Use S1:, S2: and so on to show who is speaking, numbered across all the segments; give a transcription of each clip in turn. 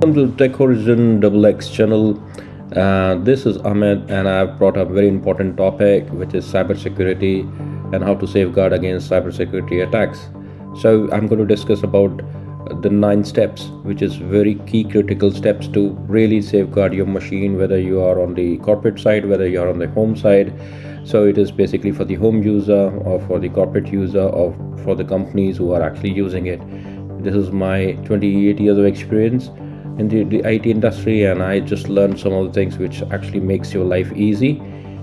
S1: Welcome to Tech Horizon XX channel. This is Ahmed, and I've brought up a very important topic, which is cybersecurity and how to safeguard against cybersecurity attacks. So I'm going to discuss about the 9 steps, which is very key critical steps to really safeguard your machine, whether you are on the corporate side, whether you are on the home side. So it is basically for the home user or for the corporate user or for the companies who are actually using it. This is my 28 years of experience in the IT industry, and I just learned some of the things which actually makes your life easy,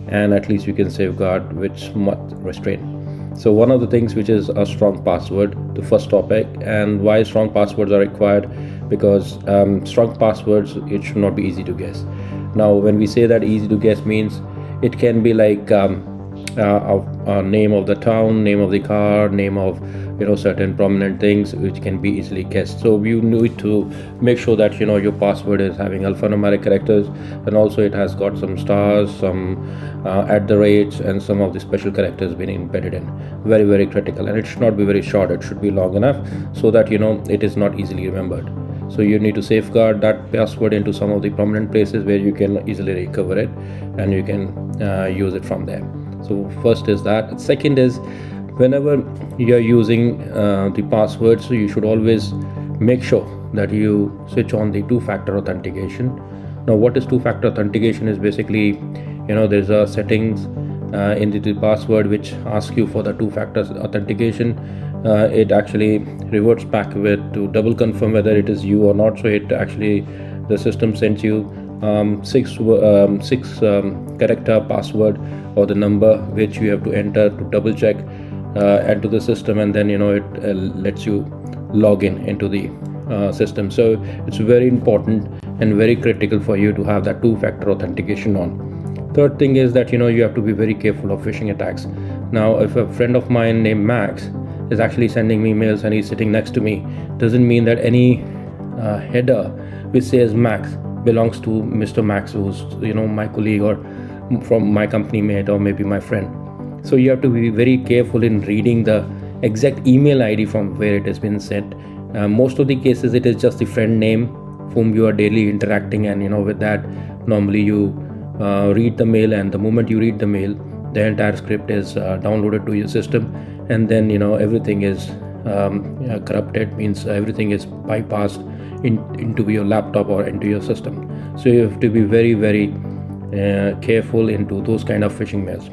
S1: and at least you can safeguard with smart restraint. So one of the things which is a strong password, the first topic, and why strong passwords are required, because strong passwords, it should not be easy to guess. Now when we say that easy to guess means it can be like name of the town, name of the car, name of certain prominent things which can be easily guessed. So you need to make sure that your password is having alphanumeric characters, and also it has got some stars, some at the rates, and some of the special characters being embedded in. Very, very critical, and it should not be very short. It should be long enough so that it is not easily remembered. So you need to safeguard that password into some of the prominent places where you can easily recover it, and you can use it from there. So first is that. Second is, whenever you are using the password, so you should always make sure that you switch on the two-factor authentication. Now what is two-factor authentication is basically there's a settings in the password which asks you for the two-factor authentication. It actually reverts back with to double confirm whether it is you or not. So it actually, the system sends you six character password or the number which you have to enter to double check into the system, and then it lets you log in into the system. So it's very important and very critical for you to have that two-factor authentication on. Third thing is that you have to be very careful of phishing attacks. Now if a friend of mine named Max is actually sending me emails and he's sitting next to me, doesn't mean that any header which says Max belongs to Mr. Max, who's my colleague or from my company mate or maybe my friend. So you have to be very careful in reading the exact email ID from where it has been sent. Most of the cases it is just the friend name whom you are daily interacting, and with that normally you read the mail, and the moment you read the mail, the entire script is downloaded to your system, and then everything is corrupted, means everything is bypassed into your laptop or into your system. So you have to be very, very careful into those kind of phishing mails.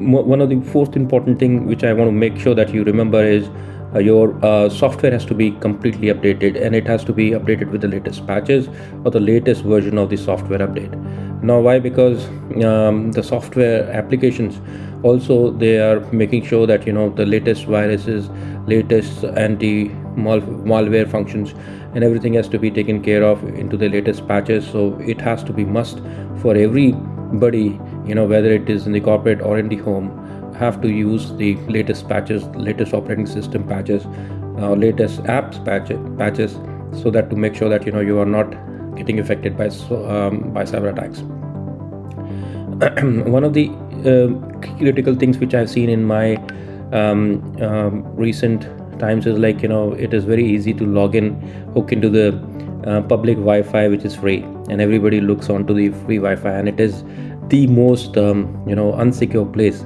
S1: One of the fourth important thing which I want to make sure that you remember is your software has to be completely updated, and it has to be updated with the latest patches or the latest version of the software update. Now why? Because the software applications also, they are making sure that the latest viruses, latest anti-malware functions, and everything has to be taken care of into the latest patches. So it has to be must for everybody, whether it is in the corporate or in the home, have to use the latest patches, latest operating system patches, latest apps patches, so that to make sure that you are not getting affected by cyber attacks. One of the critical things which I've seen in my recent times is like it is very easy to log in, hook into the public Wi-Fi, which is free, and everybody looks onto the free Wi-Fi, and it is the most unsecure place.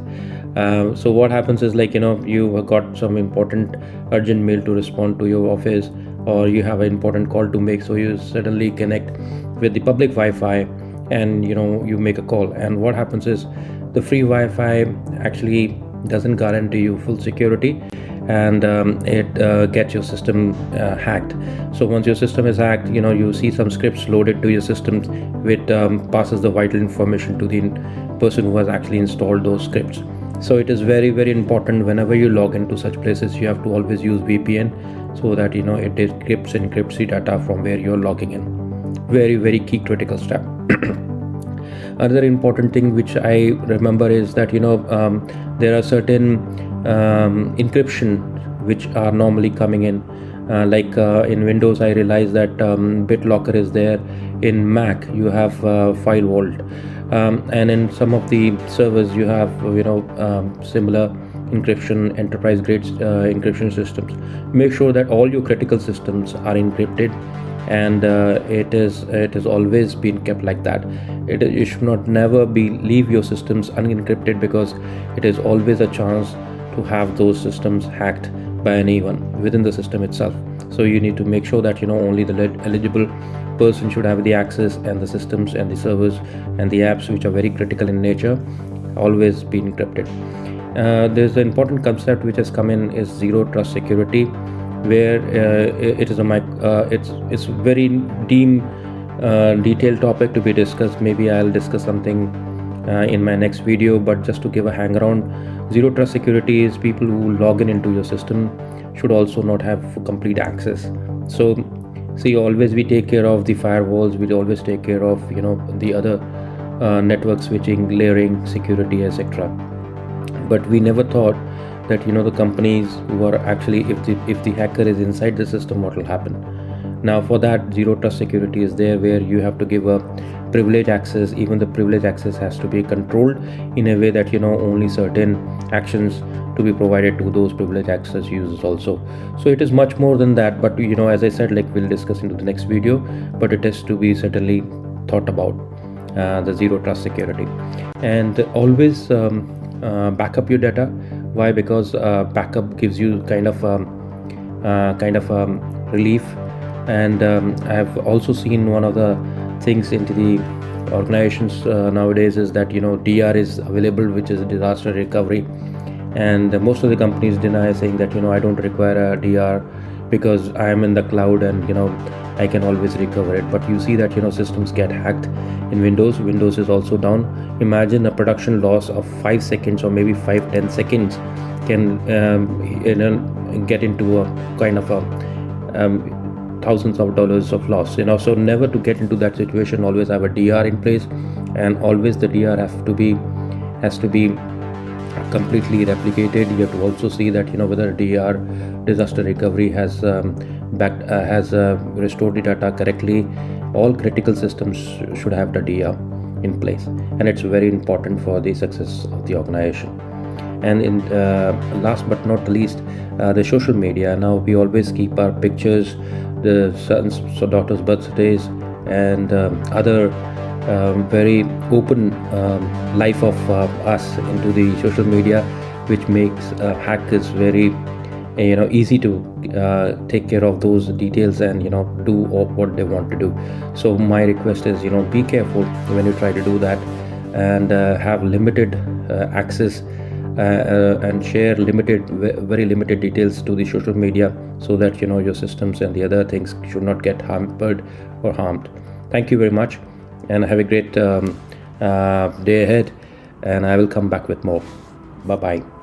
S1: So what happens is like you have got some important urgent mail to respond to your office, or you have an important call to make, so you suddenly connect with the public Wi-Fi, and you make a call, and what happens is the free Wi-Fi actually doesn't guarantee you full security, and it gets your system hacked. So once your system is hacked, you see some scripts loaded to your system which passes the vital information to the person who has actually installed those scripts. So it is very, very important whenever you log into such places, you have to always use VPN, so that it encrypts the data from where you're logging in. Very, very key critical step. Another important thing which I remember is that there are certain encryption which are normally coming in, like in Windows I realize that BitLocker is there. In Mac you have FileVault, and in some of the servers you have similar encryption, enterprise grade encryption systems. Make sure that all your critical systems are encrypted, and it is always been kept like that. You should not never leave your systems unencrypted, because it is always a chance to have those systems hacked by anyone within the system itself. So you need to make sure that only the eligible person should have the access, and the systems and the servers and the apps which are very critical in nature always be encrypted. There's an important concept which has come in, is zero trust security, where it is it's very detailed topic to be discussed. Maybe I'll discuss something in my next video, but just to give a hang around, zero trust security is people who log into your system should also not have complete access. So see, always we take care of the firewalls, we always take care of the other network switching, layering, security, etc. But we never thought that the companies who are actually, if the hacker is inside the system, what will happen. Now for that, zero trust security is there, where you have to give a privilege access. Even the privilege access has to be controlled in a way that only certain actions to be provided to those privilege access users also. So it is much more than that, but as I said, like, we'll discuss into the next video, but it has to be certainly thought about, the zero trust security. And always back up your data. Why? Because backup gives you kind of relief. And I've also seen one of the things into the organizations nowadays is that DR is available, which is disaster recovery, and most of the companies deny, saying that I don't require a DR because I am in the cloud and I can always recover it. But you see that systems get hacked in Windows is also down. Imagine a production loss of 5 seconds or maybe 5-10 seconds can get into a kind of a thousands of dollars of loss. So never to get into that situation, always have a DR in place, and always the DR has to be completely replicated. You have to also see that whether DR, disaster recovery, has restored the data correctly. All critical systems should have the DR in place, and it's very important for the success of the organization. And in last but not the least, the social media. Now we always keep our pictures, the sons or daughters' birthdays, and other very open life of us into the social media, which makes hackers very easy to take care of those details and do what they want to do. So my request is be careful when you try to do that, and have limited access and share very limited details to the social media, so that your systems and the other things should not get hampered or harmed. Thank you very much, and have a great day ahead, and I will come back with more. Bye bye.